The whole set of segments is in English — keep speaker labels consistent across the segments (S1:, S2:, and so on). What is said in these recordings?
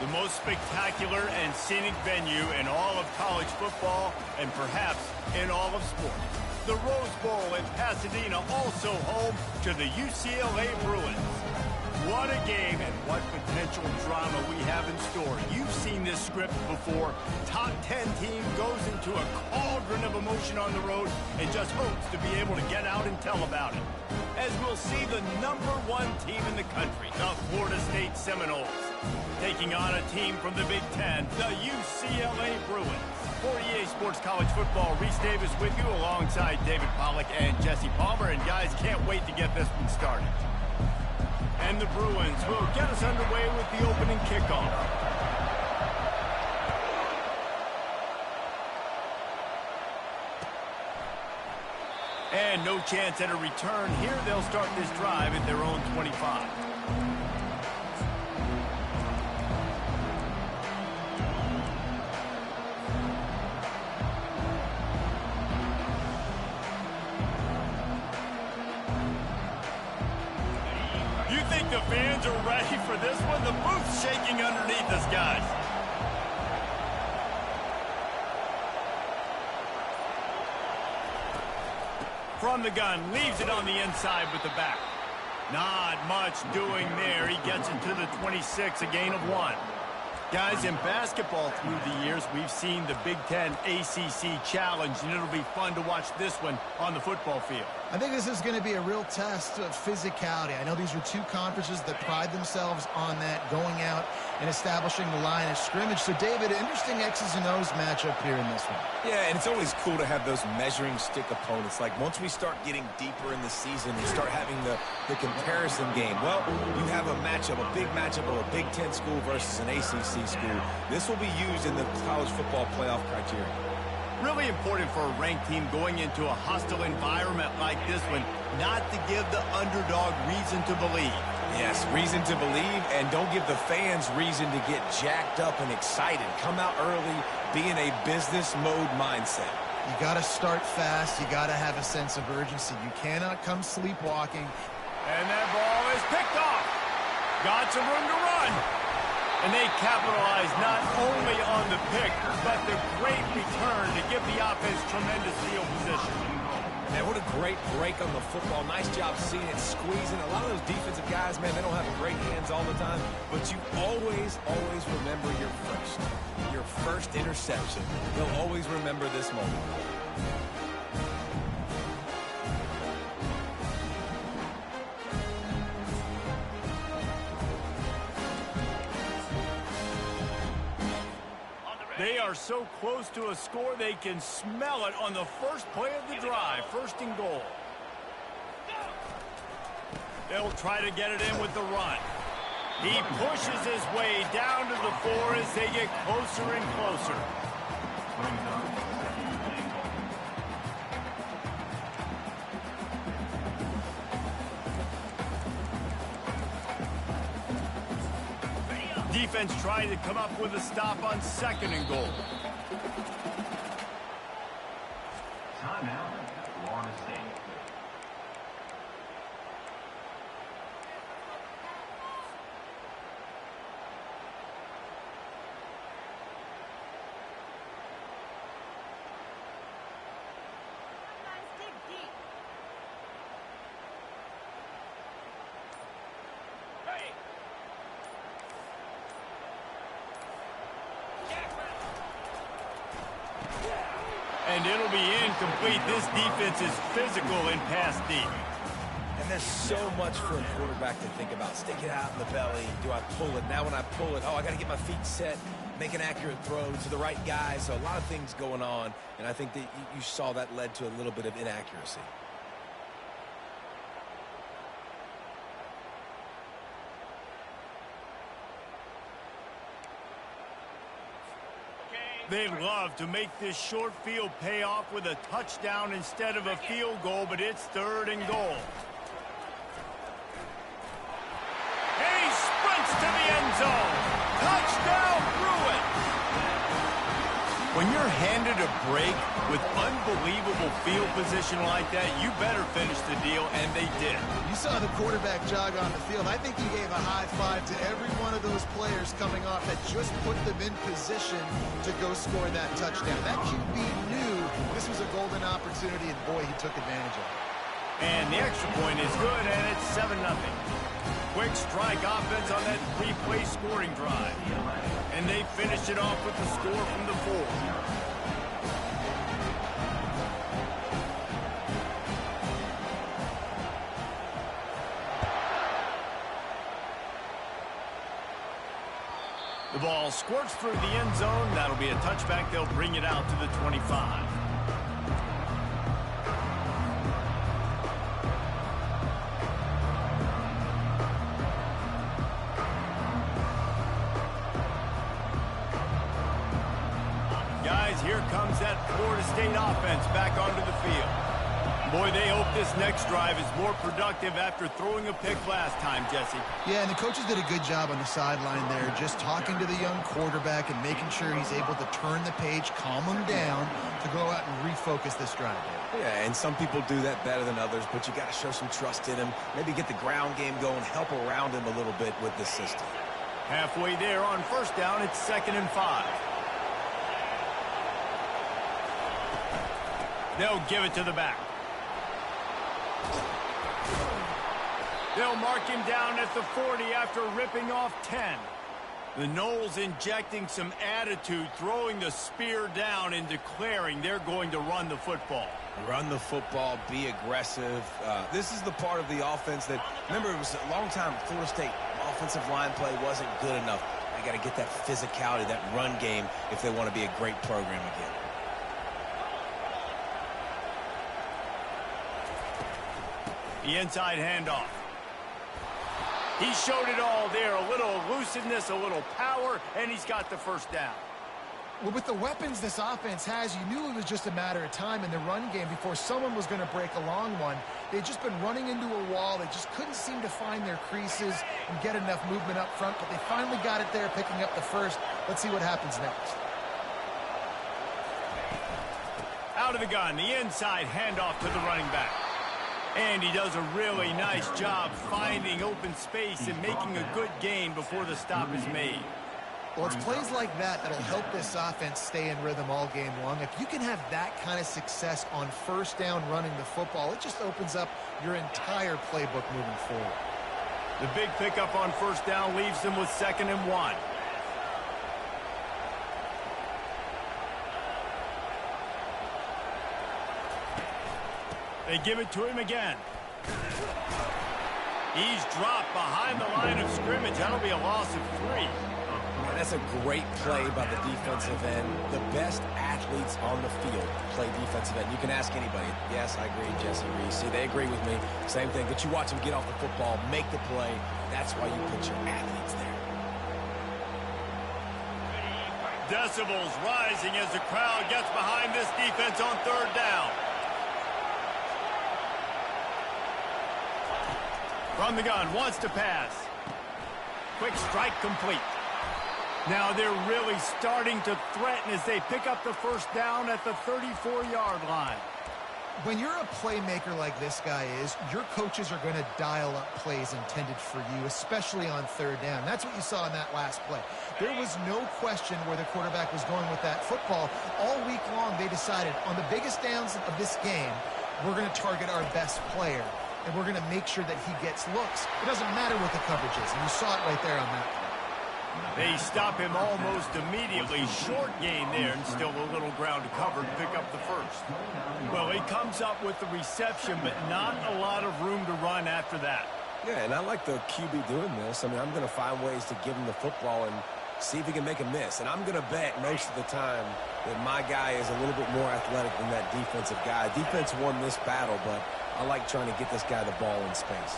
S1: The most spectacular and scenic venue in all of college football and perhaps in all of sports. The Rose Bowl in Pasadena, also home to the UCLA Bruins. What a game and what potential drama we have in store. You've seen this script before. Top 10 team goes into a cauldron of emotion on the road and just hopes to be able to get out and tell about it. As we'll see the #1 team in the country, the Florida State Seminoles, taking on a team from the Big Ten, the UCLA Bruins. For EA Sports College Football, Reese Davis with you alongside David Pollack and Jesse Palmer. And guys, can't wait to get this one started. And the Bruins will get us underway with the opening kickoff. And no chance at a return here. They'll start this drive at their own 25. The fans are ready for this one. The booth's shaking underneath us, guys. From the gun, leaves it on the inside with the back. Not much doing there. He gets it to the 26, a gain of 1. Guys, in basketball through the years, we've seen the Big Ten ACC Challenge, and it'll be fun to watch this one on the football field.
S2: I think this is going to be a real test of physicality. I know these are two conferences that pride themselves on that, going out and establishing the line of scrimmage. So, David, interesting X's and O's matchup here in this one.
S3: Yeah, and it's always cool to have those measuring stick opponents. Like, once we start getting deeper in the season, we start having the comparison game. Well, you have a matchup, a big matchup of a Big Ten school versus an ACC school. This will be used in the college football playoff criteria.
S1: Really important for a ranked team going into a hostile environment like this one, not to give the underdog reason to believe.
S3: Yes, reason to believe, and don't give the fans reason to get jacked up and excited. Come out early, be in a business mode mindset.
S2: You got to start fast. You got to have a sense of urgency. You cannot come sleepwalking.
S1: And that ball is picked off. Got some room to run. And they capitalize not only on the pick, but the great return to give the offense tremendous field position.
S3: Man, what a great break on the football. Nice job seeing it, squeezing. A lot of those defensive guys, man, they don't have great hands all the time, but you always remember your first interception. You'll always remember this moment.
S1: They are so close to a score, they can smell it on the first play of the drive. First and goal. They'll try to get it in with the run. He pushes his way down to the 4 as they get closer and closer. Defense trying to come up with a stop on 2nd and goal.
S4: Timeout, Florida State.
S1: And it'll be incomplete. This defense is physical and pass deep.
S3: And there's so much for a quarterback to think about. Stick it out in the belly. Do I pull it? Now when I pull it, oh, I got to get my feet set, make an accurate throw to the right guy. So a lot of things going on, and I think that you saw that led to a little bit of inaccuracy.
S1: They'd love to make this short field pay off with a touchdown instead of a field goal, but it's 3rd and goal. And he sprints to the end zone. Touchdown, Bruins! When you're handed a break with unbelievable field position like that, you better finish the deal will, and they did.
S2: You saw the quarterback jog on the field. I think he gave a high five to every one of those players coming off that just put them in position to go score that touchdown. That QB knew this was a golden opportunity, and boy, he took advantage of it.
S1: And the extra point is good, and it's 7-0. Quick strike offense on that 3-play scoring drive. And they finish it off with the score from the 4. The ball squirts through the end zone. That'll be a touchback. They'll bring it out to the 25. Guys, here comes that Florida State offense back onto the field. Boy, they hope this next drive is more productive after throwing a pick last time, Jesse.
S2: Yeah, and the coaches did a good job on the sideline there, just talking to the young quarterback and making sure he's able to turn the page, calm him down to go out and refocus this drive.
S3: Yeah, and some people do that better than others, but you got to show some trust in him. Maybe get the ground game going, help around him a little bit with the system.
S1: Halfway there on first down, it's 2nd and 5. They'll give it to the back. They'll mark him down at the 40 after ripping off 10. The Noles injecting some attitude, throwing the spear down and declaring they're going to run the football.
S3: Run the football, be aggressive. This is the part of the offense that, remember, it was a long time Florida State offensive line play wasn't good enough. They got to get that physicality, that run game if they want to be a great program again.
S1: The inside handoff. He showed it all there. A little elusiveness, a little power, and he's got the first down.
S2: Well, with the weapons this offense has, you knew it was just a matter of time in the run game before someone was going to break a long one. They'd just been running into a wall. They just couldn't seem to find their creases and get enough movement up front, but they finally got it there, picking up the first. Let's see what happens next.
S1: Out of the gun, the inside handoff to the running back. And he does a really nice job finding open space and making a good gain before the stop is made.
S2: Well, it's plays like that that'll help this offense stay in rhythm all game long. If you can have that kind of success on first down running the football, it just opens up your entire playbook moving forward.
S1: The big pickup on first down leaves them with 2nd and 1. They give it to him again. He's dropped behind the line of scrimmage. That'll be a loss of 3.
S3: And that's a great play by the defensive end. The best athletes on the field play defensive end. You can ask anybody. Yes, I agree, Jesse Reese. See, they agree with me. Same thing. But you watch them get off the football, make the play. That's why you put your athletes there.
S1: Decibels rising as the crowd gets behind this defense on 3rd down. From the gun, wants to pass. Quick strike complete. Now they're really starting to threaten as they pick up the first down at the 34-yard line.
S2: When you're a playmaker like this guy is, your coaches are going to dial up plays intended for you, especially on 3rd down. That's what you saw in that last play. There was no question where the quarterback was going with that football. All week long, they decided on the biggest downs of this game, we're going to target our best player. And we're going to make sure that he gets looks. It doesn't matter what the coverage is, and you saw it right there on that play.
S1: They stop him almost immediately. Short gain there, and still a little ground to cover to pick up the first. Well, he comes up with the reception, but not a lot of room to run after that.
S3: Yeah, and I like the QB doing this. I mean, I'm going to find ways to give him the football and see if he can make a miss. And I'm going to bet most of the time that my guy is a little bit more athletic than that defensive guy. Defense won this battle, but I like trying to get this guy the ball in space.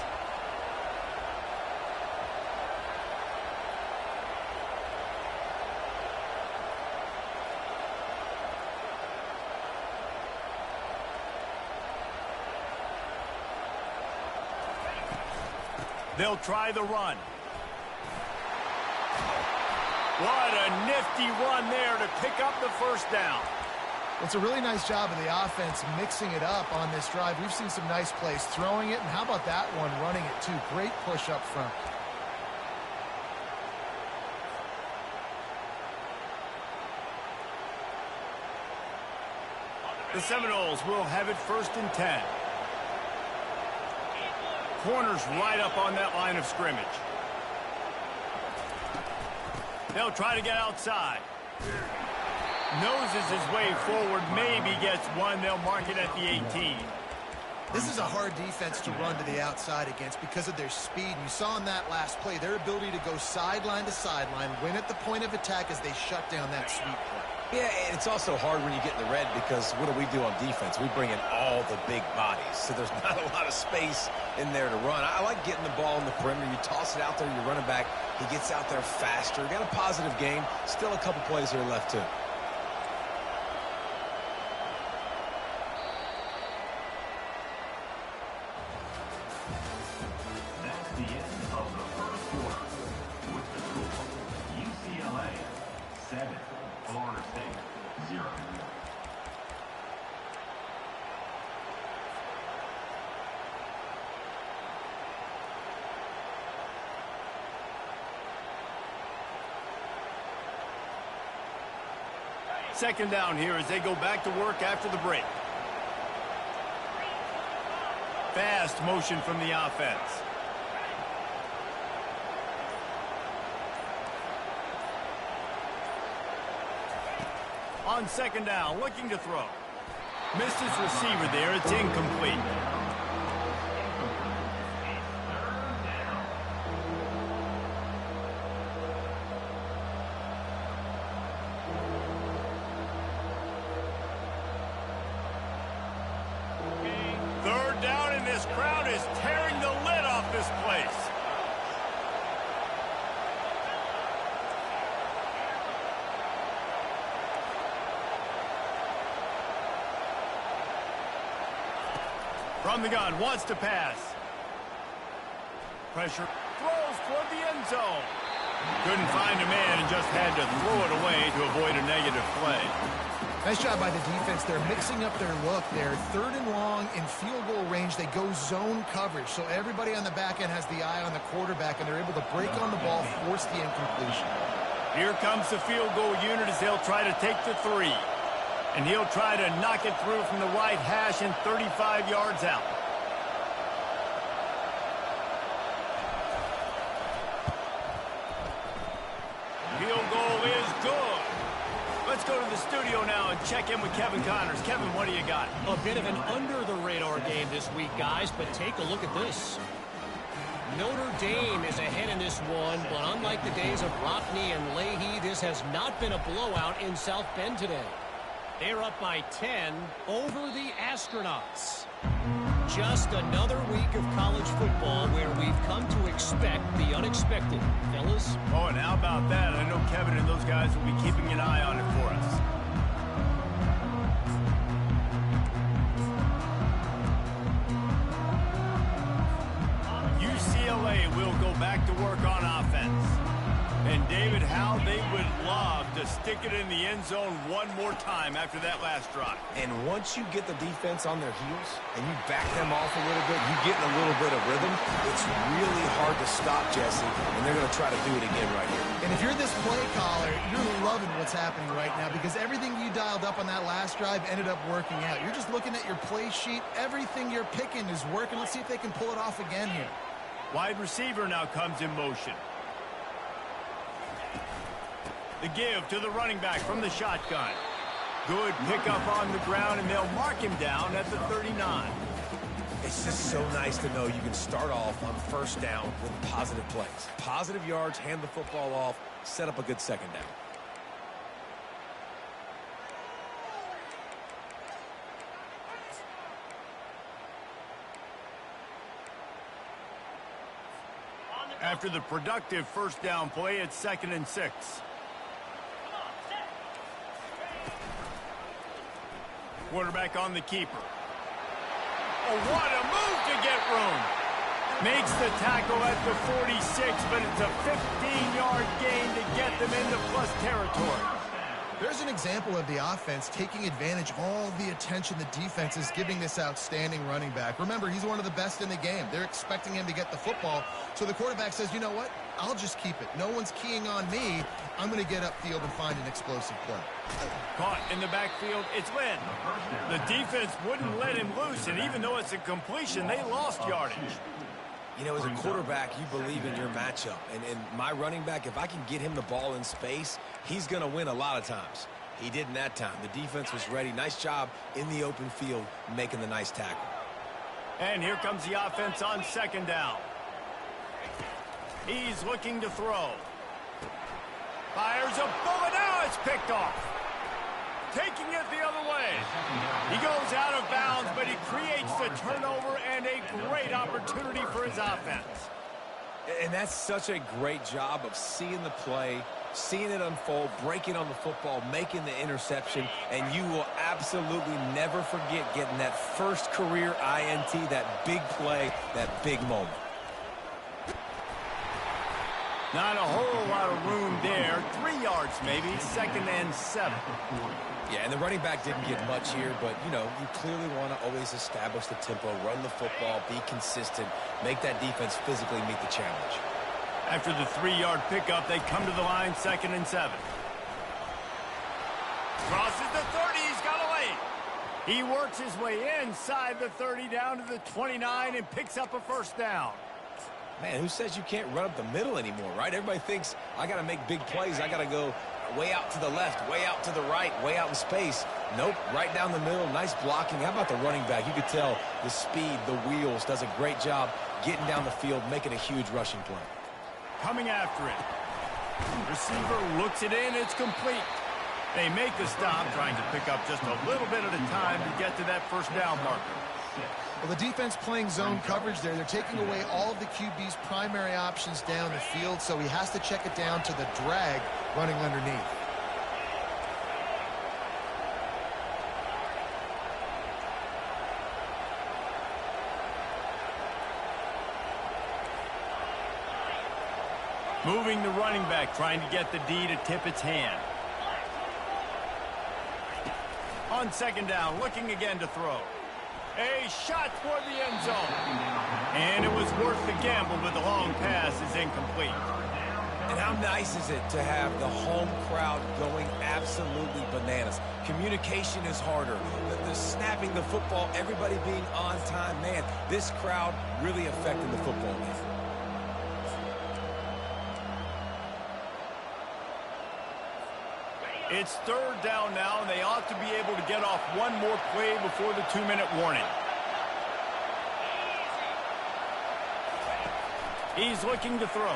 S1: They'll try the run. What a nifty run there to pick up the first down.
S2: It's a really nice job of the offense mixing it up on this drive. We've seen some nice plays throwing it, and how about that one running it too? Great push up front.
S1: The Seminoles will have it 1st and 10. Corners right up on that line of scrimmage. They'll try to get outside. Noses his way forward, maybe gets one. They'll mark it at the 18.
S2: This is a hard defense to run to the outside against because of their speed. You saw in that last play their ability to go sideline to sideline, win at the point of attack as they shut down that sweep play.
S3: Yeah, and it's also hard when you get in the red because what do on defense? We bring in all the big bodies, so there's not a lot of space in there to run. I like getting the ball in the perimeter. You toss it out there, you're running back. He gets out there faster. Got a positive game. Still a couple plays here left, too.
S4: That's the end of the first quarter. With the score, UCLA 7, Florida State 0.
S1: Second down here as they go back to work after the break. Fast motion from the offense. On second down, looking to throw. Missed his receiver there. It's incomplete. Third down, and this crowd is tearing the lid off this place. From the gun, wants to pass. Pressure, throws toward the end zone. Couldn't find a man and just had to throw it away to avoid a negative play.
S2: Nice job by the defense. They're mixing up their look. They're 3rd and long in field goal range. They go zone coverage, so everybody on the back end has the eye on the quarterback, and they're able to break on the ball, force the incompletion.
S1: Here comes the field goal unit as they'll try to take the 3. And he'll try to knock it through from the right hash and 35 yards out. Field goal is good. Let's go to the studio now and check in with Kevin Connors. Kevin, what do you got?
S5: A bit of an under-the-radar game this week, guys, but take a look at this. Notre Dame is ahead in this one, but unlike the days of Rockne and Leahy, this has not been a blowout in South Bend today. They're up by 10 over the Astronauts. Just another week of college football where we've come to expect the unexpected. Fellas?
S1: Oh, and how about that? I know Kevin and those guys will be keeping an eye on it for us. UCLA will go back to work on offense. And David, how they would love to stick it in the end zone one more time after that last drive.
S3: And once you get the defense on their heels and you back them off a little bit, you get in a little bit of rhythm, it's really hard to stop, Jesse, and they're going to try to do it again right here.
S2: And if you're this play caller, you're loving what's happening right now because everything you dialed up on that last drive ended up working out. You're just looking at your play sheet. Everything you're picking is working. Let's see if they can pull it off again here.
S1: Wide receiver now comes in motion. The give to the running back from the shotgun. Good pickup on the ground, and they'll mark him down at the 39.
S3: It's just so nice to know you can start off on first down with positive plays. Positive yards, hand the football off, set up a good second down.
S1: After the productive first down play, it's 2nd and 6. Quarterback on the keeper. Oh, what a move to get room. Makes the tackle at the 46, but it's a 15-yard gain to get them into plus territory.
S2: There's an example of the offense taking advantage of all the attention the defense is giving this outstanding running back. Remember, he's one of the best in the game. They're expecting him to get the football. So the quarterback says, you know what? I'll just keep it. No one's keying on me. I'm going to get upfield and find an explosive play.
S1: Caught in the backfield, it's Lynn. The defense wouldn't let him loose, and even though it's a completion, they lost yardage.
S3: You know, as a quarterback, you believe in your matchup. And my running back, if I can get him the ball in space, he's going to win a lot of times. He didn't that time. The defense was ready. Nice job in the open field making the nice tackle.
S1: And here comes the offense on second down. He's looking to throw. Fires a bullet. Now it's picked off. Taking it the other way. He goes out of bounds, but he creates the turnover and a great opportunity for his offense.
S3: And that's such a great job of seeing the play, seeing it unfold, breaking on the football, making the interception, and you will absolutely never forget getting that first career INT, that big play, that big moment.
S1: Not a whole lot of room there. 3 yards maybe, 2nd and 7.
S3: Yeah, and the running back didn't get much here, but, you know, you clearly want to always establish the tempo, run the football, be consistent, make that defense physically meet the challenge.
S1: After the 3-yard pickup, they come to the line, 2nd and 7. Crosses the 30, he's got a lane. He works his way inside the 30 down to the 29 and picks up a first down.
S3: Man, who says you can't run up the middle anymore, right? Everybody thinks I got to make big plays. I got to go way out to the left, way out to the right, way out in space. Nope, right down the middle, nice blocking. How about the running back? You could tell the speed, the wheels, does a great job getting down the field, making a huge rushing play.
S1: Coming after it. Receiver looks it in, it's complete. They make the stop, trying to pick up just a little bit at a time to get to that first down marker.
S2: Well, the defense playing zone coverage there. They're taking away all of the QB's primary options down the field, so he has to check it down to the drag running underneath.
S1: Moving the running back, trying to get the D to tip its hand. On second down, looking again to throw. A shot toward the end zone. And it was worth the gamble, but the long pass is incomplete.
S3: And how nice is it to have the home crowd going absolutely bananas? Communication is harder. The snapping the football, everybody being on time. Man, this crowd really affecting the football game.
S1: It's third down now, and they ought to be able to get off one more play before the 2-minute warning. He's looking to throw.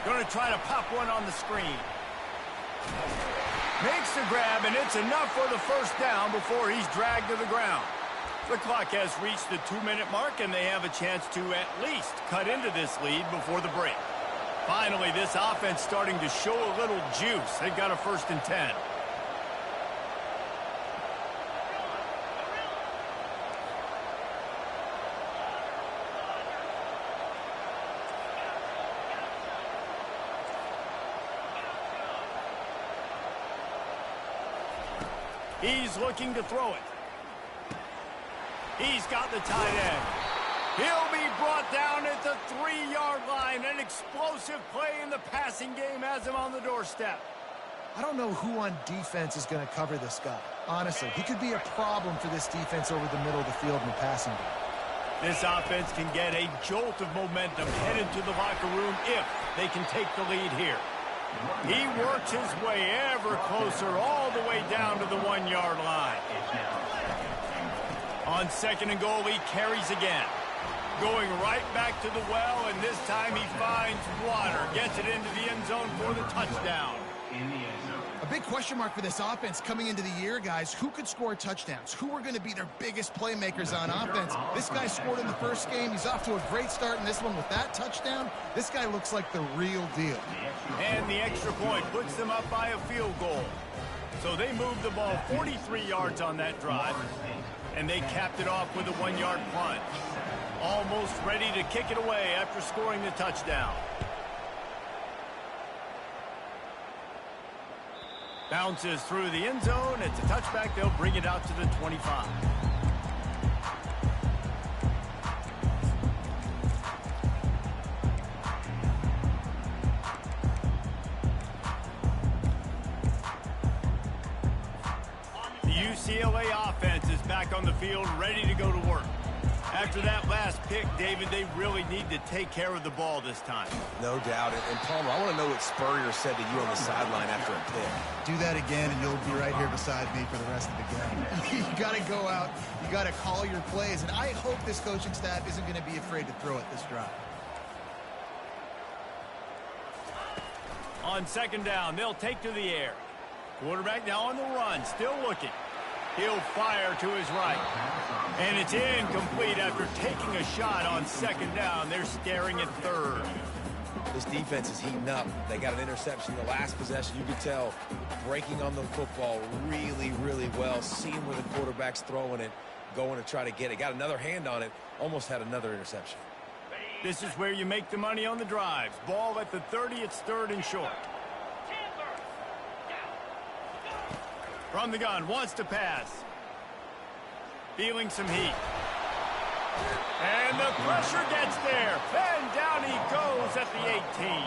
S1: Going to try to pop one on the screen. Makes the grab, and it's enough for the first down before he's dragged to the ground. The clock has reached the 2-minute mark, and they have a chance to at least cut into this lead before the break. Finally, this offense starting to show a little juice. They've got a 1st and 10. He's looking to throw it. He's got the tight end. He'll be brought down at the 3-yard line. An explosive play in the passing game has him on the doorstep.
S2: I don't know who on defense is going to cover this guy. Honestly, he could be a problem for this defense over the middle of the field in the passing game.
S1: This offense can get a jolt of momentum headed to the locker room if they can take the lead here. He works his way ever closer all the way down to the 1-yard line. On 2nd and goal, he carries again. Going right back to the well, and this time he finds water. Gets it into the end zone for the touchdown.
S2: A big question mark for this offense coming into the year, guys. Who could score touchdowns? Who are going to be their biggest playmakers on offense? This guy scored in the first game. He's off to a great start in this one with that touchdown. This guy looks like the real deal.
S1: And the extra point puts them up by a field goal. So they moved the ball 43 yards on that drive, and they capped it off with a 1-yard plunge. Almost ready to kick it away after scoring the touchdown. Bounces through the end zone. It's a touchback. They'll bring it out to the 25. The UCLA offense is back on the field, ready to go to work. After that last pick, David, they really need to take care of the ball this time.
S3: No doubt. And Palmer, I want to know what Spurrier said to you on the sideline after a pick.
S2: Do that again, and you'll be right here beside me for the rest of the game. You got to go out. You got to call your plays. And I hope this coaching staff isn't going to be afraid to throw it this drive.
S1: On second down, they'll take to the air. Quarterback now on the run, still looking. He'll fire to his right. And it's incomplete after taking a shot on second down. They're staring at third.
S3: This defense is heating up. They got an interception the last possession. You could tell breaking on the football really, really well. Seeing where the quarterback's throwing it, going to try to get it. Got another hand on it. Almost had another interception.
S1: This is where you make the money on the drives. Ball at the 30. It's third and short. From the gun, wants to pass. Feeling some heat. And the pressure gets there. And down he goes at the 18.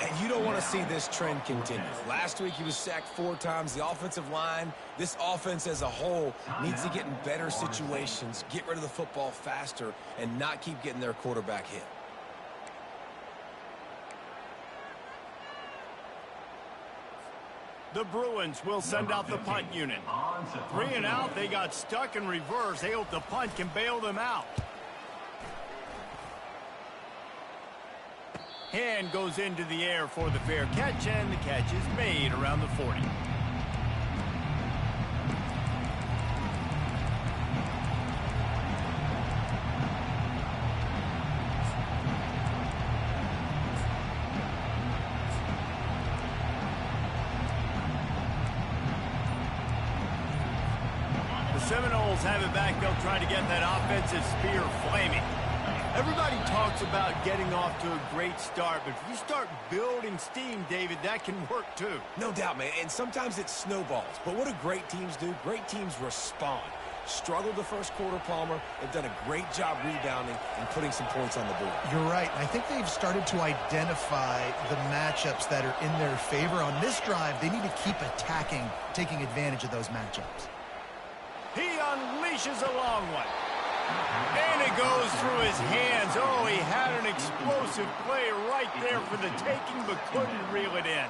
S3: And you don't want to see this trend continue. Last week he was sacked 4 times. The offensive line, this offense as a whole, needs to get in better situations, get rid of the football faster, and not keep getting their quarterback hit.
S1: The Bruins will send out the punt unit. 3 and out. They got stuck in reverse. They hope the punt can bail them out. Hand goes into the air for the fair catch, and the catch is made around the 40. Seminoles have it back. They'll try to get that offensive spear flaming. Everybody talks about getting off to a great start, but if you start building steam, David, that can work too.
S3: No doubt, man. And sometimes it snowballs. But what do great teams do? Great teams respond. Struggled the first quarter, Palmer. They've done a great job rebounding and putting some points on the board.
S2: You're right. I think they've started to identify the matchups that are in their favor. On this drive, they need to keep attacking, taking advantage of those matchups.
S1: He unleashes a long one. And it goes through his hands. Oh, he had an explosive play right there for the taking, but couldn't reel it in.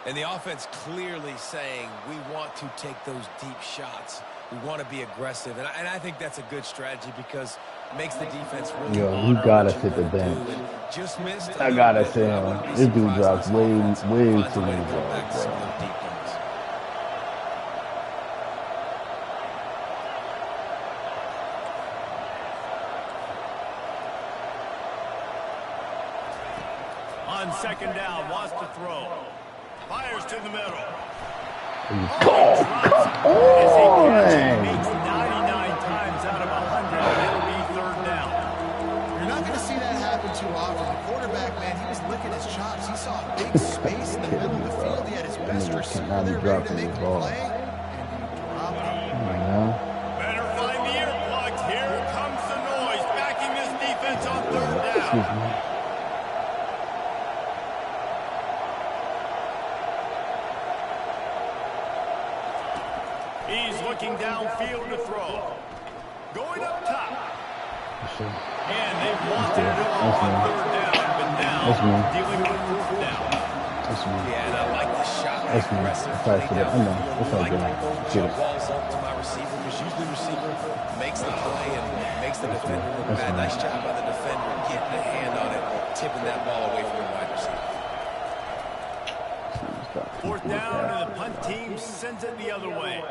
S3: And the offense clearly saying, we want to take those deep shots. We want to be aggressive. And I think that's a good strategy because it makes the defense really
S6: you gotta sit the bench.
S3: Just missed.
S6: I gotta say, this dude drops way too many balls, bro.
S1: On second down, wants to throw. Fires to the middle.
S6: Come on!
S1: Makes 99 times out of 100. It'll be third down.
S2: You're not going to see that happen too often. The quarterback, man, he was licking his chops. He saw a big space in the middle of the field. He had his best receiver there ready to make the play. And he dropped it.
S1: Better find the earplugs. Here comes the noise. Backing this defense on third down.
S6: Excuse me.
S1: He's looking downfield to throw. Going up top. And they wanted it all on third down, but now dealing with fourth down.
S3: Yeah, and I like the shot. Aggressive play downfield. I like to jump balls up to my receiver because usually the receiver makes the play and makes the defender look bad. Nice job by the defender getting a hand on it, tipping that ball away from the wide receiver.
S1: Fourth down, and the punt team sends it the other way.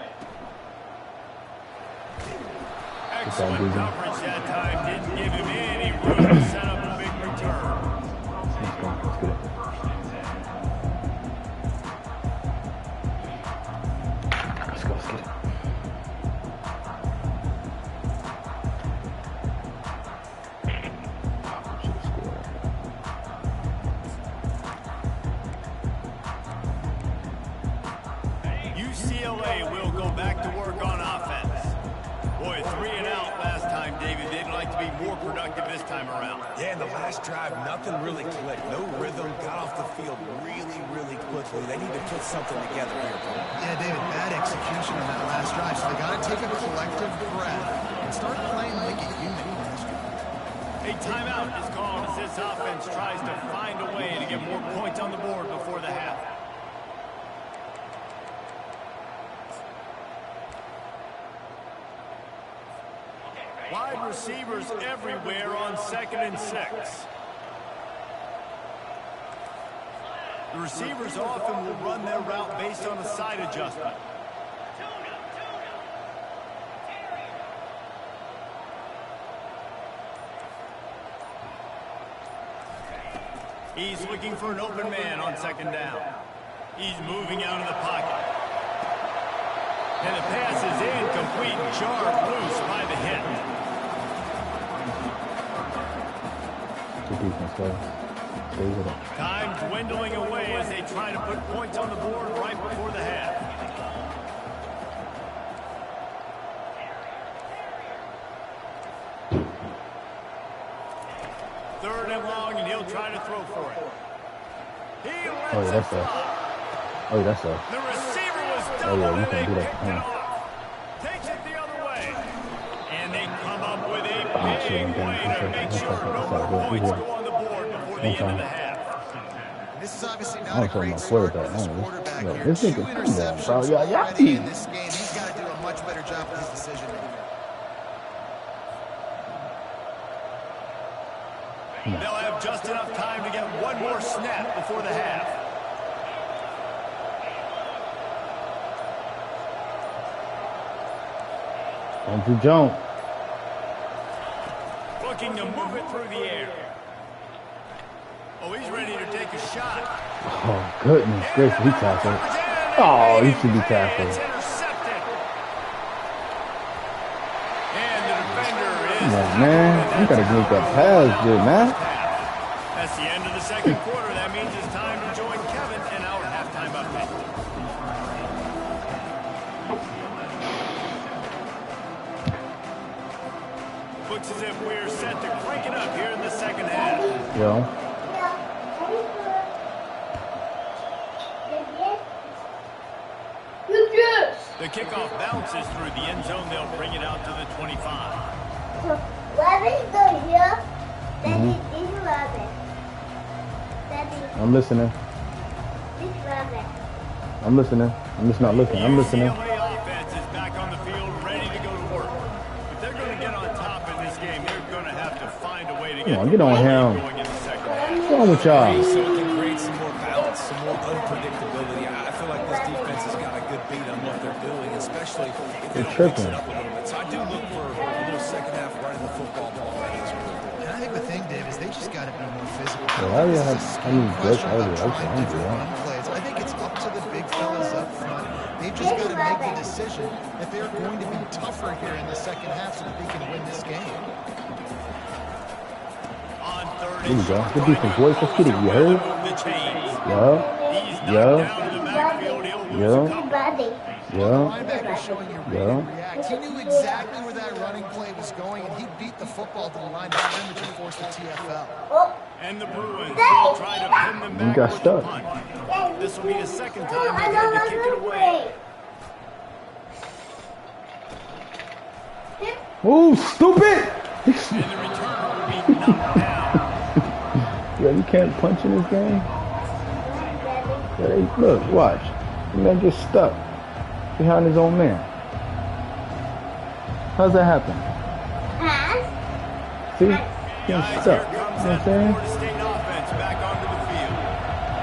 S1: Excellent coverage that time. Didn't give him any room to set up a big return.
S6: Let's get it.
S1: to be more productive this time around.
S3: Yeah, in the last drive, nothing really clicked. No rhythm, got off the field really quickly. They need to put something together here.
S2: Yeah, David, bad execution on that last drive. So they got to take a collective breath and start playing like a unit in this drive.
S1: A timeout is called as this offense tries to find a way to get more points on the board before the half. Wide receivers everywhere on 2nd and 6. The receivers often will run their route based on a side adjustment. He's looking for an open man on 2nd down. He's moving out of the pocket. And the pass is incomplete, jarred loose by the hit. Time dwindling away as they try to put points on the board right before the half. Third and long, and he'll try to throw for it. He lets it fly.
S6: Oh, that's a.
S1: The receiver was doubled and they picked it off. Takes it the other way. And they come up with a big play to make sure no more points go on the board before the end of the half.
S2: This is obviously not a great start for this quarterback here.
S6: This
S2: 2
S6: nigga,
S2: interceptions
S6: come on, bro.
S2: already in this game. He's got to do a much better job with his decision making.
S1: They'll have just enough time to get one more snap before the half.
S6: Don't you jump.
S1: Looking to move it through the air. Oh, he's ready to take a shot.
S6: Oh, goodness gracious, he tackled. Oh, he should be tackled.
S1: It's intercepted. And the defender is...
S6: Come on, man. You gotta make that pass, dude, man.
S1: That's the end of the second quarter. That means it's time to join Kevin in our halftime update. Looks as if we're set to crank it up here in the second half.
S6: Yo.
S1: The kickoff bounces through the end zone. They'll bring it out to the 25.
S7: So, rabbit go here. Daddy, this rabbit. Daddy,
S6: I'm listening.
S7: this rabbit.
S6: I'm listening. I'm just not looking. I'm listening.
S1: UCLA offense is back on the field, ready to go to work. If they're going to get on top in this game, they're going to have to find a way to
S6: Come on, get on him.
S1: going in the second half.
S6: What's wrong with y'all?
S3: So it can create some more balance, some more unpredictability. I feel like this defense has got a good beat on what they're doing, especially if they don't mix it up a little bit. So I do look for a little second half running the football ball right as well.
S2: And I think the thing, Dave, is they just got to be more physical.
S6: Yeah,
S2: This is
S6: I
S2: a
S6: mean,
S2: question
S6: good
S2: about
S6: earlier.
S2: trying different run plays. I think it's up to the big fellas up front. They've just got to make the decision that they're going to be tougher here in the second half so that they can win this game.
S1: On third
S6: There you
S1: and
S6: go.
S1: short,
S6: Good defense, boys. Let's get it. You heard?
S1: the chains. He's knocked
S6: Yeah.
S1: down in the backfield. He'll lose
S6: Yeah.
S1: a couple.
S7: Daddy.
S6: Yeah.
S2: Linebacker showing you ready to react. He knew exactly where that running play was going, and he beat the football to the line of scrimmage and forced the TFL.
S7: Oh,
S1: And the Bruins will try to pin them back
S6: got
S1: with
S6: stuck.
S1: the punt. This will be the second time
S7: I
S1: they've
S7: don't
S1: had to kick it away.
S6: Ooh, stupid!
S1: And the returner will be knocked down.
S6: Yeah, you can't punch in this game. Yeah, look, watch. The man gets stuck behind his own man. How's that happen?
S7: Pass.
S6: See?
S1: Guys,
S6: Getting
S1: here
S6: stuck.
S1: comes
S6: You know what
S1: that
S6: I'm saying?
S1: Florida State offense back onto the field.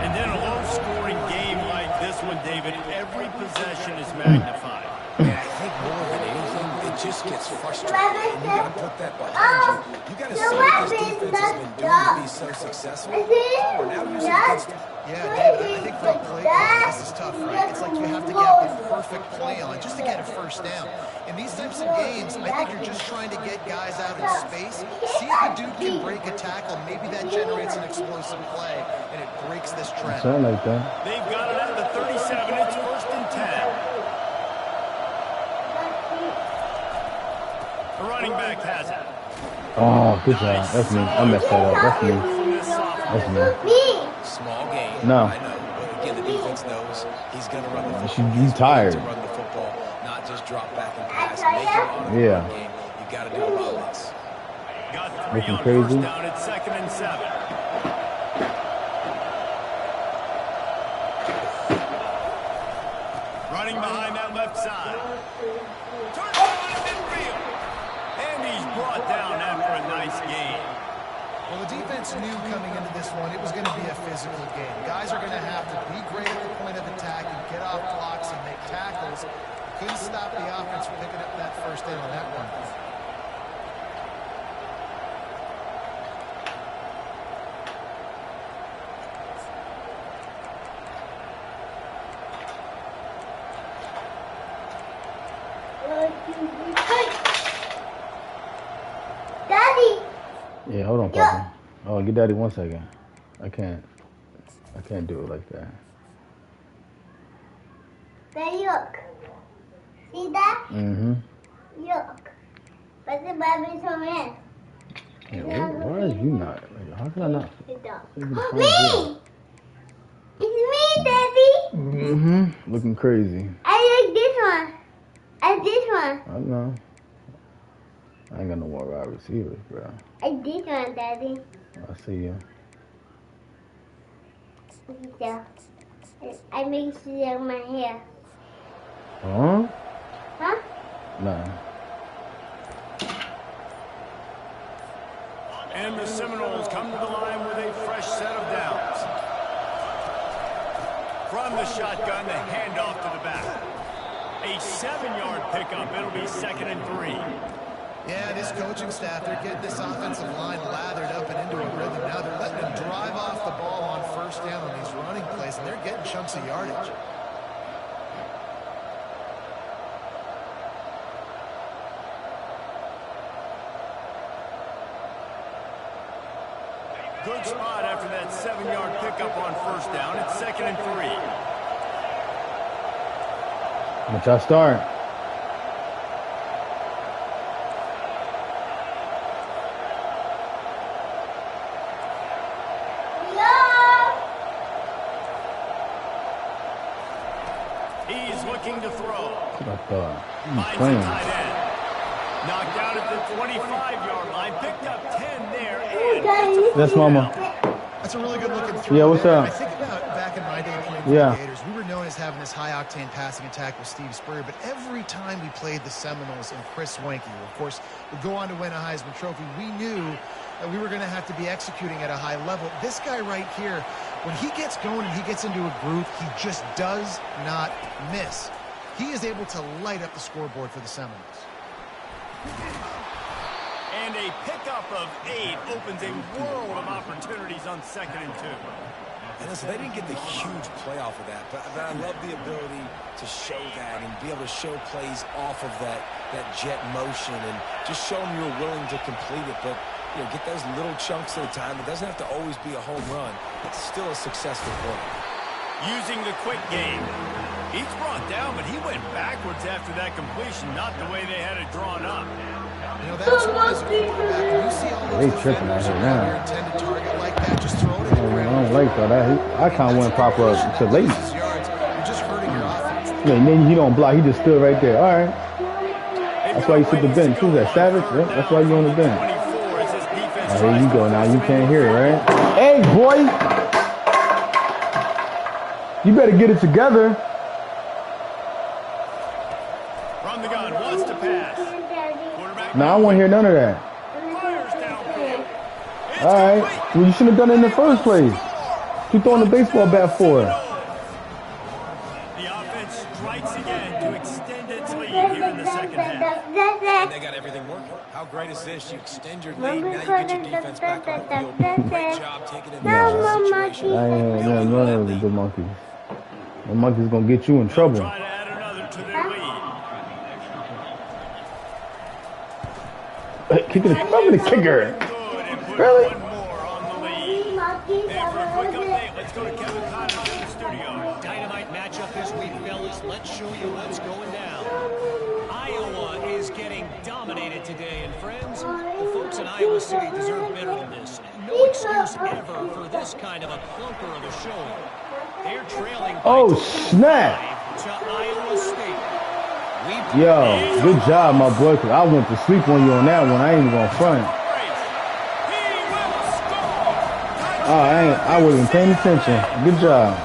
S1: And then a low-scoring game like this one, David, every possession is magnified.
S3: And I think more than anything, it just gets frustrating. And you got to put that behind you. You got to see what this defense has been doing to be so successful. We're now using it against them.
S2: Yeah, David, I think for a play caller, this is tough, right? It's like you have to get the perfect play on just to get a first down. In these types of games, I think you're just trying to get guys out in space, see if the dude can break a tackle. Maybe that generates an explosive play, and it breaks this trend.
S6: Sound like that.
S1: They've got it at the 37. It's 1st and 10. The running back has it.
S6: Oh, good job. That's me. I messed that up. That's me. That's me.
S3: Small game.
S6: No.
S3: I know. But again, the defense knows he's going to run the football.
S6: You
S3: He's
S6: tired.
S3: to run the football, not just drop back and pass. Make it on a
S6: Yeah.
S3: game. You got to do it while it's.
S1: Got 3
S6: Looking
S1: on
S6: crazy.
S1: first down at 2nd and 7. Running behind that left side. Turns on in midfield. And he's brought down after a nice gain.
S2: Well, the defense knew coming into this one it was going to be a physical game. Guys are going to have to be great at the point of attack and get off blocks and make tackles. Couldn't stop the offense from picking up that first down on that one.
S7: Daddy.
S6: Yeah, hold on, Papa. Oh, get Daddy 1 second. I can't do it like that.
S7: Daddy, look. See that?
S6: Mm-hmm.
S7: Look. But the baby's on it.
S6: Yeah, why is you not? Like, how can I not?
S7: Me! It's me, Daddy.
S6: Mm-hmm. Looking crazy.
S7: I like this one. And this one.
S6: I know. I ain't got no more wide receivers, bro.
S7: And this one, Daddy.
S6: I see you.
S7: Yeah. I make sure my hair.
S6: Huh?
S7: Huh?
S6: Nah.
S1: And the Seminoles come to the line with a fresh set of downs. From the shotgun, the handoff to the back. A 7-yard pickup. It'll be 2nd and 3.
S2: Yeah, this coaching staff, they're getting this offensive line lathered up and into a rhythm. Now they're letting them drive off the ball on first down on these running plays, and they're getting chunks of yardage.
S1: Good spot after that 7-yard pickup on first down. It's 2nd and 3.
S6: What y'all start?
S1: He's looking to throw.
S6: That's what I thought.
S1: Finds the
S6: Playing.
S1: tight end. Knocked out at the 25-yard line. Picked up 10 there. And
S6: That's Mama.
S2: That's a really good looking throw.
S6: Yeah, what's
S2: there.
S6: up?
S2: I think about back in my day playing for
S6: Yeah.
S2: the Gators, we were known as having this high-octane passing attack with Steve Spurrier, but every time we played the Seminoles and Chris Swanke, who of course would go on to win a Heisman Trophy, we knew that we were going to have to be executing at a high level. This guy right here, when he gets going and he gets into a groove, he just does not miss. He is able to light up the scoreboard for the Seminoles.
S1: And a pickup of 8 opens a world of opportunities on 2nd and 2.
S3: And listen, they didn't get the huge play off of that, but I love the ability to show that and be able to show plays off of that jet motion and just show them you're willing to complete it. But you know, get those little chunks at a time. It doesn't have to always be a home run. It's still a successful play.
S1: Using the quick game. He's brought down, but he went backwards after that completion, not the way they had it drawn up.
S2: You know, that's why as a quarterback, when you see all those
S6: tripping out
S2: defenders
S6: here
S2: around
S6: now.
S2: your intended target like that, just throw it in the
S6: I
S2: ground.
S6: don't like that. I kind of want to pop up to late.
S2: Yards, you're just hurting your offense.
S6: Yeah, and then he don't block. He just stood right there. All right. That's why you sit the bench. Who's that, Savage? Yeah, that's why you on the bench. Oh, here you go. Now you can't hear it, right? Hey, boy. You better get it together.
S1: From the gun, wants to pass.
S6: No, I don't want to hear none of that.
S1: Fires downfield. It's
S6: All right.
S1: complete.
S6: Well, you shouldn't have done it in the first place. You throwing the baseball bat for it.
S1: The offense strikes again to extend its lead here in the second half.
S3: And they got everything working. How great is this? You extend your lead, now you get your defense back on the field. Great job taking advantage of the situation.
S6: I ain't none of the monkeys. The monkey's going to get you in trouble.
S1: Try to add another to their lead.
S6: Kicking the kicker.
S1: Good, and put
S6: Really?
S1: one more on the lead. And for a quick update, let's go to Kevin Connors in the studio.
S5: Dynamite matchup this week, fellas. Let's show you what's going down. Iowa is getting dominated today. And friends, the folks in Iowa City deserve better than this. No excuse ever for this kind of a clunker of a show. They're trailing by
S6: snap.
S5: to Iowa State.
S6: Yo, good job, my boy, because I went to sleep on you on that one. I ain't even going to front. Oh, I wasn't paying attention. Good job.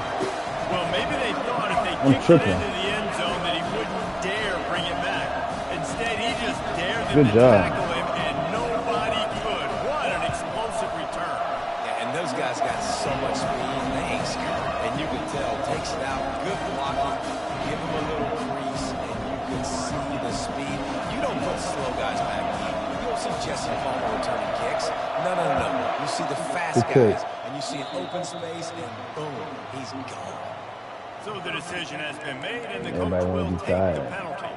S1: Well, maybe they thought if they kicked it into the end zone that he wouldn't dare bring it back. Instead, he just dared them to tackle him, and nobody could. What an explosive return.
S3: Yeah, and those guys got so much speed, they ain't scared. And you can tell, takes it out, good blocking, give him a little crease, and you can see the speed. You don't put slow guys back. You don't see Jesse Palmer returning kicks. No. You see the fast guys. You see an open space, and boom, he's gone.
S1: So the decision has been made, and the coach will take the penalty.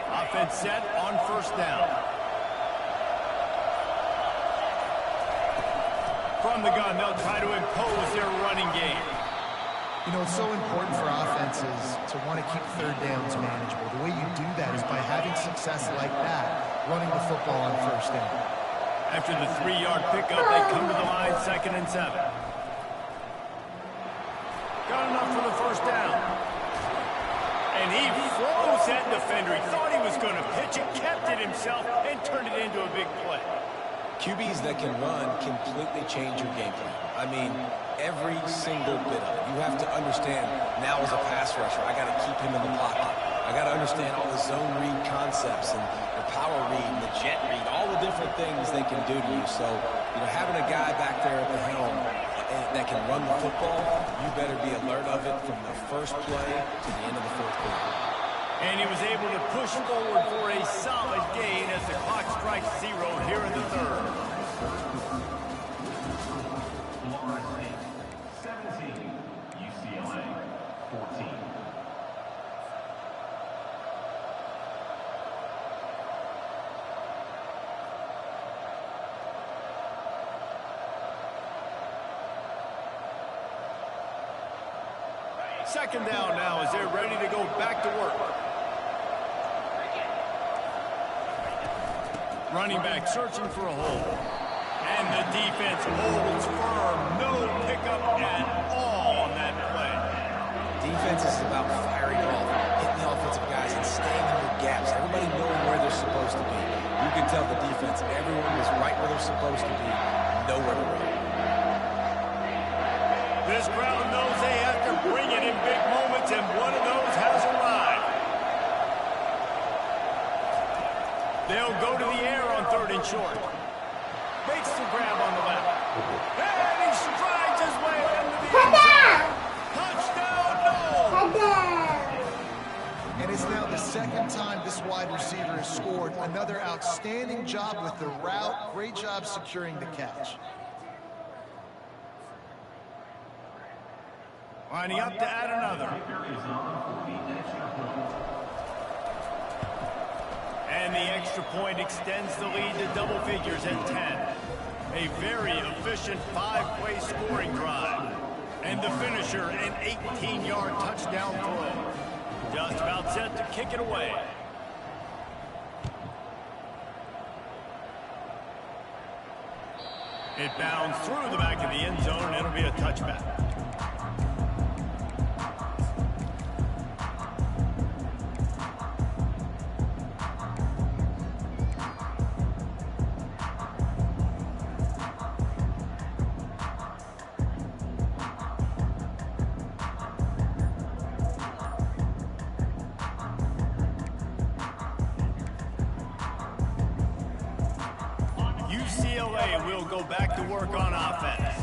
S1: Offense set on first down. From the gun, they'll try to impose their running game.
S2: You know, it's so important for offenses to want to keep third downs manageable. The way you do that is by having success like that, running the football on first down.
S1: After the 3-yard pickup, they come to the line, 2nd and 7. Got enough for the first down. And he froze that defender. He thought he was going to pitch it, kept it himself, and turned it into a big play.
S3: QBs that can run completely change your game plan. I mean, every single bit of it. You have to understand, now as a pass rusher, I got to keep him in the pocket. I got to understand all the zone read concepts and the power read and the jet read, all the different things they can do to you. So, you know, having a guy back there at the helm that can run the football, you better be alert of it from the first play to the end of the fourth quarter.
S1: And he was able to push forward for a solid gain as the clock strikes 0 here in the third.
S4: Florida State 17, UCLA 14.
S1: Second down now as they're ready to go back to work. Running back searching for a hole. And the defense holds firm. No pickup at all on that play.
S3: Defense is about firing off, hitting the offensive guys, and staying in their gaps. Everybody knowing where they're supposed to be. You can tell the defense, everyone was right where they're supposed to be. Nowhere to run.
S1: This crowd knows they have to bring it in big moments, and one of those has arrived. They'll go to the air on 3rd and short. Makes the grab on the left. And he strides his way into the end zone. Touchdown, no!
S2: And it's now the 2nd time this wide receiver has scored. Another outstanding job with the route. Great job securing the catch.
S1: Lining up to add another. And the extra point extends the lead to double figures at 10. A very efficient 5-play scoring drive. And the finisher, an 18-yard touchdown throw. Just about set to kick it away. It bounds through the back of the end zone, and it'll be a touchback. UCLA will go back to work on offense.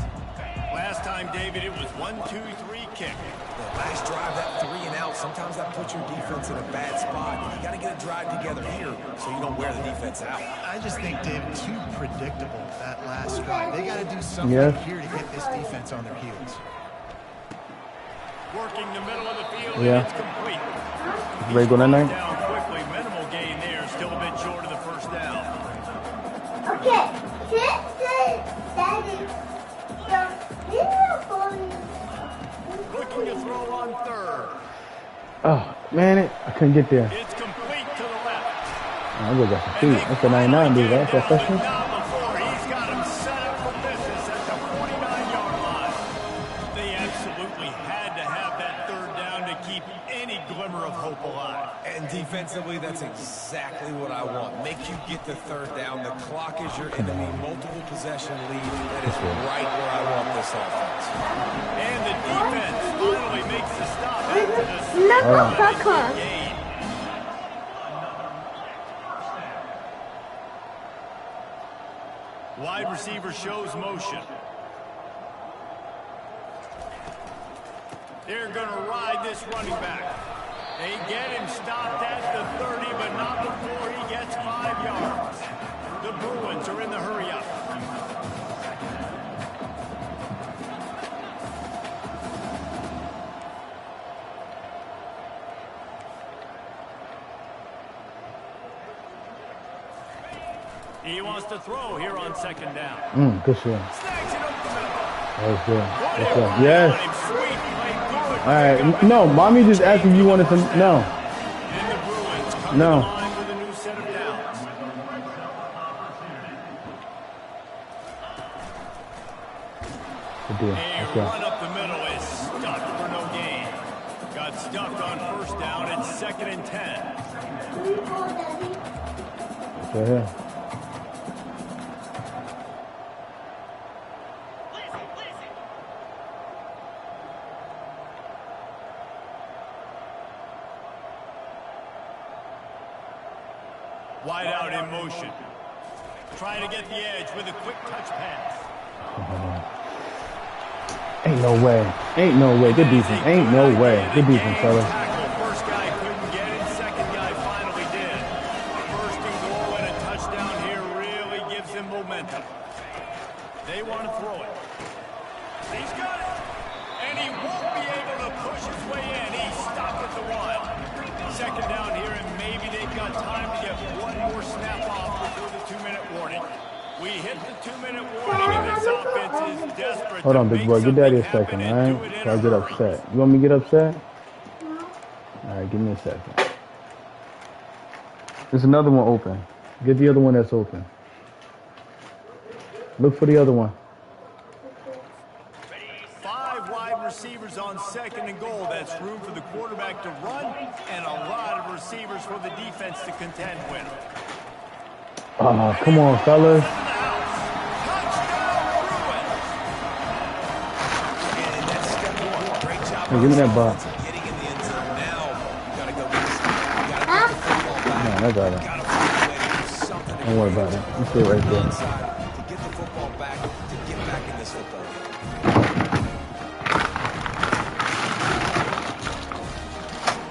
S1: Last time, David, it was 1-2-3 kick.
S3: The last drive, that 3 and out, sometimes that puts your defense in a bad spot. You got to get a drive together here so you don't wear the defense out.
S2: I just think, David, too predictable, that last drive. They got to do something here to get this defense on their heels.
S1: Working the middle of the field, and it's complete.
S6: Ready to go that night?
S1: Down quickly, minimal gain there, still a bit short of the first down.
S7: Okay, sit.
S1: throw on third.
S6: Oh, man, I couldn't get there.
S1: It's complete to the left.
S6: I look at some feet. That's a 99, dude, right? That's freshman?
S1: Not before. He's got him set up for business at the 49-yard line. They absolutely had to have that third down to keep any glimmer of hope alive.
S3: And defensively, that's exactly what I want. Make you get the third down. The clock is your enemy. Multiple possession lead. That is right where I want this offense.
S1: And the defense finally makes the stop after the gain. Wide receiver shows motion. They're going to ride this running back. They get him stopped at the 30, but not before he gets 5 yards. The Bruins are in the hurry-up. He wants to throw here on second down.
S6: Good shot.
S1: Snags it up the middle.
S6: That was good. That's good. Yes.
S1: Sweet play, good.
S6: All right. No, mommy just asked if you wanted some. No.
S1: And the Bruins come
S6: No.
S1: to the line with a new set of downs.
S6: Good deal.
S1: A
S6: Let's go.
S1: run up the middle is stuck for no gain. Got stuffed on first down. It's 2nd and 10.
S6: Right here.
S1: Wide out in motion. Trying to get the edge with a quick touch pass.
S6: Ain't no way. Ain't no way. Good defense. Ain't no way. Good defense, fellas.
S1: First guy couldn't get it. Second guy finally did. First and goal and a touchdown here really gives him momentum. They want to throw it. He's got it. And he won't be able to push his way in. He's stopped at the 1. Second down here, and maybe they've got time to get one more snap off before the 2-minute warning. We hit the 2-minute warning, and this offense is desperate.
S6: Hold on, big boy. Get daddy a second, all right? Before I get upset. You want me to get upset? All right, give me a second. There's another one open. Get the other one that's open. Look for the other one.
S1: 5 wide receivers on 2nd and goal. That's room for the quarterback to run and a lot of receivers for the defense to contend with.
S6: Oh, come on, fellas. Hey, give me that ball.
S3: Getting in the end zone now. You got to go get
S6: Man, I got it. Don't worry about it. You stay right there.
S3: to get the football back, to get back in this football game.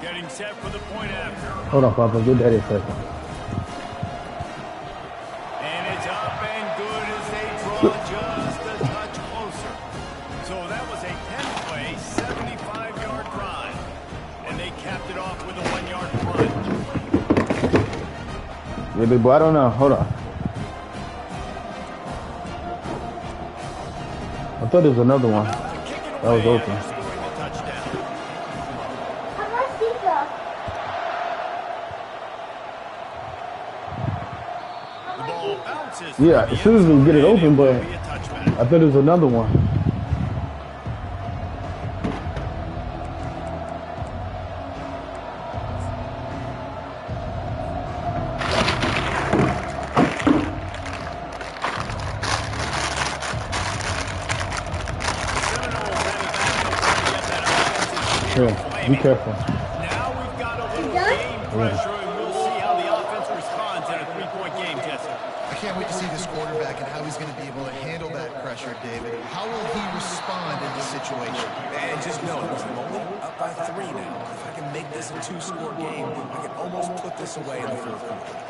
S1: Getting set for the point after.
S6: Hold on, Papa. Get daddy a second.
S1: And it's up and good as they draw just a touch closer. So that was a 10-play, 75-yard drive. And they capped it off with a 1-yard run.
S6: Yeah, big boy. I don't know. Hold on. I thought there was another one. That was open. Yeah, as soon as we get it open, but I thought there was another one. Yeah, be careful.
S1: Now we've got a little game pressure, and we'll see how the offense responds in a 3-point game, Jesse.
S2: I can't wait to see this quarterback and how he's going to be able to handle that pressure, David. How will he respond in this situation?
S3: And just know, I'm only up by 3 now. If I can make this a 2-score game, I can almost put this away in the 4th quarter.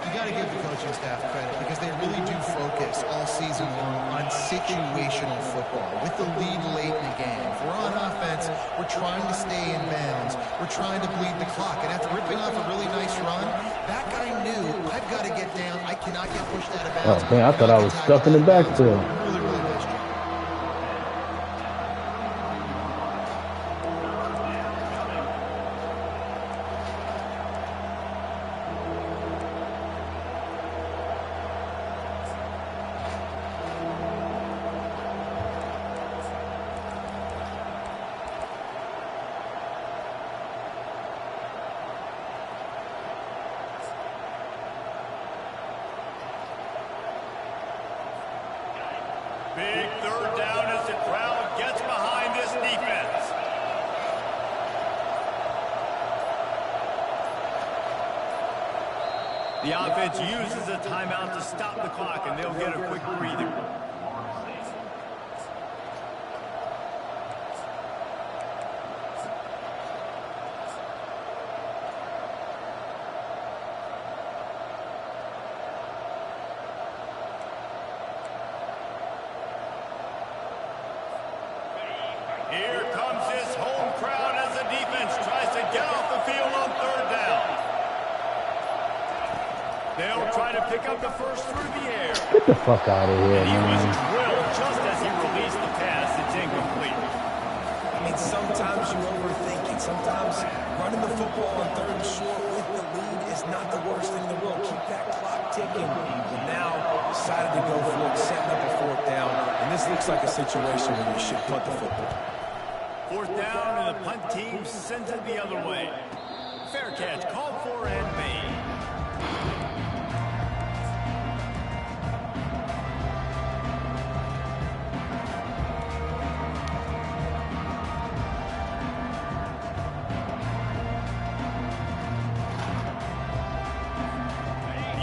S2: You got to give the coaching staff credit because they really do focus all season long on situational football. With the lead late in the game, if we're on offense, we're trying to stay in bounds. We're trying to bleed the clock. And after ripping off a really nice run, that guy knew, I've got to get down. I cannot get pushed out of bounds.
S6: Oh, man, I thought I was stuck in the backfield.
S2: Really, really nice job.
S1: The offense uses a timeout to stop the clock, and they'll get a quick breather. Here comes this home crowd as the defense tries to get off the field on third down. They'll try to pick up the first through the air.
S6: Get the fuck out of here,
S1: And he was
S6: man.
S1: drilled just as he released the pass. It's incomplete.
S3: I mean, sometimes you overthink it. Sometimes running the football on third and short with the lead is not the worst thing in the world. Keep that clock ticking. But now decided to go for it, setting up a fourth down. And this looks like a situation where you should punt the football.
S1: Fourth down, and the punt team sends it the other way. Fair catch called for and made.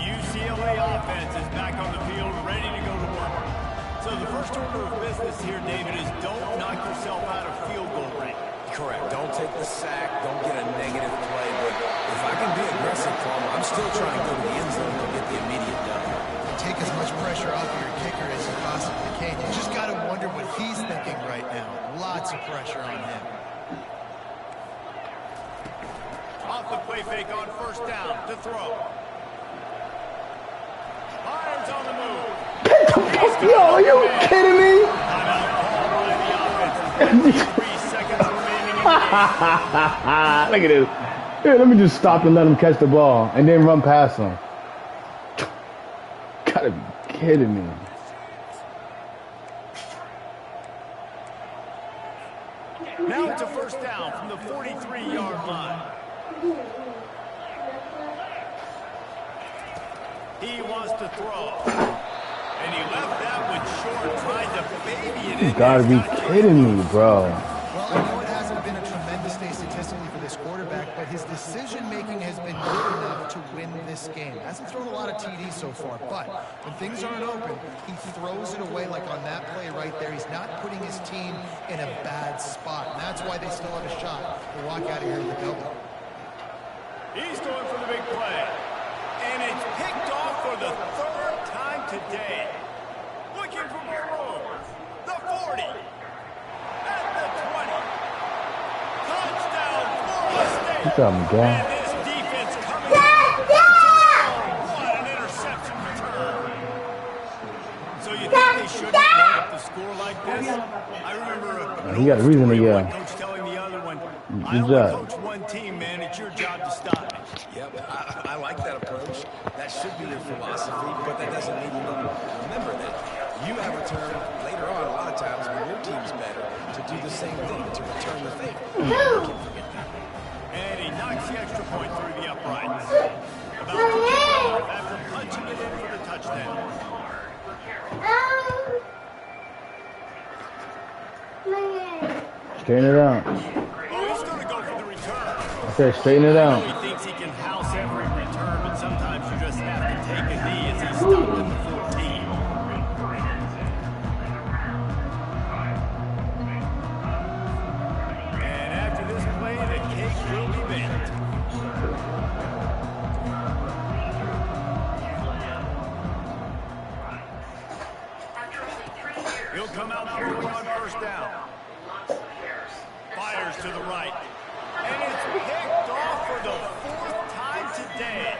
S1: UCLA offense is back on the field, ready to go to work. So the first order of business here, David, is don't knock yourself out of field goal range.
S3: Correct. Don't take the sack. Don't get a negative play. But if I can be aggressive, Palmer, I'm still trying to go to the end zone to get the immediate done.
S2: Take as much pressure off of your kicker as you possibly can. You just got to wonder what he's thinking right now. Lots of pressure on him.
S1: Off the play fake on first down to throw. Fires on the move.
S6: Yo, are you kidding me?
S1: Timeout called by the offense. 3 seconds remaining in the game.
S6: Look at this. Here, let me just stop and let him catch the ball and then run past him. Gotta be kidding me.
S1: Now it's a first down from the 43-yard line. He wants to throw. And he left that one short, tried to baby it in.
S6: You gotta be kidding me, bro.
S2: Well, I know it hasn't been a tremendous day statistically for this quarterback, but his decision-making has been good enough to win this game. Hasn't thrown a lot of TDs so far, but when things aren't open, he throws it away like on that play right there. He's not putting his team in a bad spot, and that's why they still have a shot to walk out of here with a double.
S1: He's going for the big play. And it's picked off for the third time today. Looking for more room. The 40. At the 20. Touchdown, Florida State.
S6: Good job, Miguel.
S1: And this defense coming in. What an interception return. So you think they shouldn't run up the score like this? I remember
S6: He got a reason to yell.
S1: one coach telling the other one, I
S6: Good
S1: only
S6: job.
S1: coach one team, man. It's your job to stop me.
S3: Yep, I like that approach. That should be your philosophy, but that doesn't mean you don't remember that you have a turn later on a lot of times when your team's better to do the same thing, to return the favor. You can't forget that.
S1: And he knocks the extra point through the uprights. About to kick off after punching it in for the touchdown.
S6: Straighten it out.
S1: Oh, he's going to go for the return.
S6: I said straighten it
S1: I
S6: out.
S1: know he thinks he can house every return, but sometimes you just have to take a knee as he stopped at the 14. And after this play, the cake will be baked. He'll come out throwing on first down. Fires to the right. And it's picked off for the fourth time today.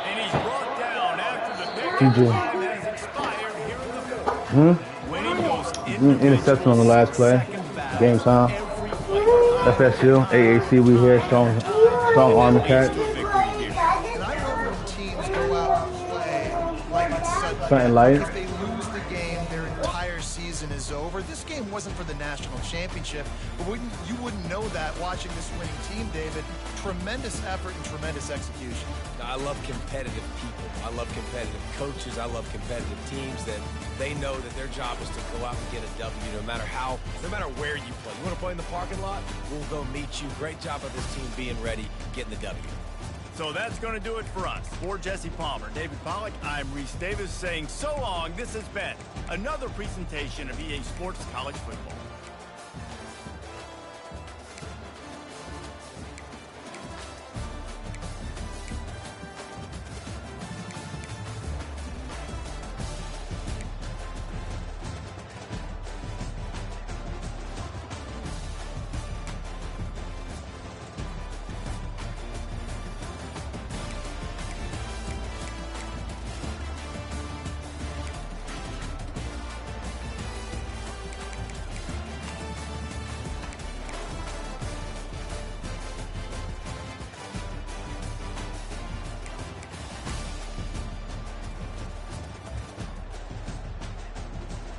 S1: And he's brought down after the pickup time has expired here in the fourth. When he goes
S6: Interception on the last play. Game time. FSU, AAC, we here. Strong arm catch.
S2: And I love when teams go out and play like it's
S6: Something light.
S2: If they lose the game, their entire season is over. This game wasn't for the national championship, but you wouldn't know that watching this winning team, David. Tremendous effort and tremendous execution.
S3: I love competitive people. I love competitive coaches. I love competitive teams that they know that their job is to go out and get a W no matter where you play. You want to play in the parking lot? We'll go meet you. Great job of this team being ready, getting the W.
S1: So that's going to do it for us. For Jesse Palmer, David Pollack, I'm Reese Davis saying so long. This has been another presentation of EA Sports College Football.